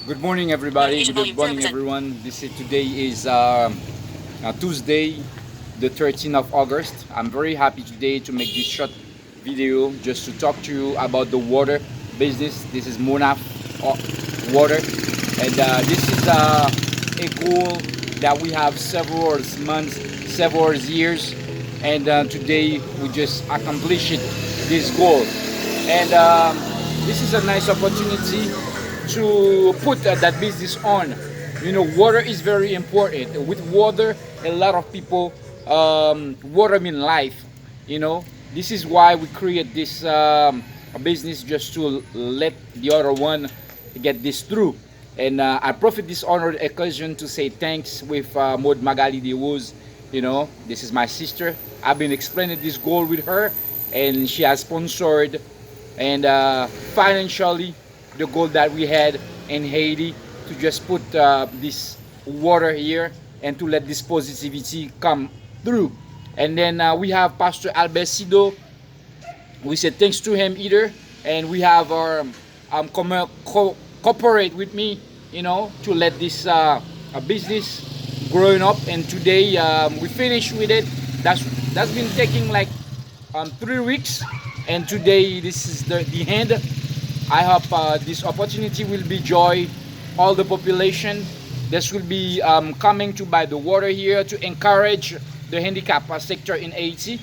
Good morning, everybody. Good morning, everyone. Today is Tuesday, the 13th of August. I'm very happy today to make this short video just to talk to you about the water business. This is MONAPH water, and this is a goal that we have several months, several years, and today we just accomplished this goal. And this is a nice opportunity to put that business on. You know, water is very important. With water, a lot of people, water mean life. You know, this is why we create this business, just to let the other one get this through. And I profit this honored occasion to say thanks with Maud Magali de Rose. You know, this is my sister. I've been explaining this goal with her, and she has sponsored and financially the goal that we had in Haiti, to just put this water here and to let this positivity come through. And then we have Pastor Albert Sido. We said thanks to him either, and we have our cooperate with me, you know, to let this business growing up. And today we finished with it. That's been taking like 3 weeks, and today this is the end. I hope this opportunity will be joy all the population. This will be coming to buy the water here to encourage the handicap sector in Haiti.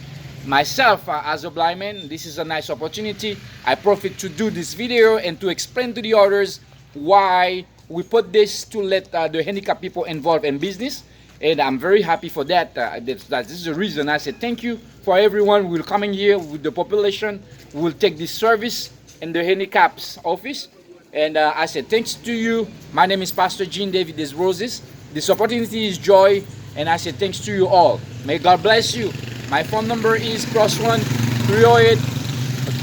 Myself as a blind man, this is a nice opportunity. I profit to do this video and to explain to the others why we put this, to let the handicapped people involved in business. And I'm very happy for that. This is the reason I said thank you for everyone who will coming here with the population, who will take this service in the handicaps office. And I said thanks to you. My name is Pastor Jean David Des Roses. This opportunity is joy, and I said thanks to you all. May God bless you. My phone number is +1 308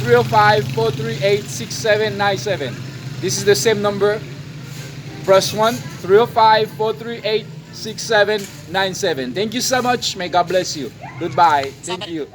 305 438 6797. This is the same number, +1 305 438 6797. Thank you so much. May God bless you. Goodbye. Thank you.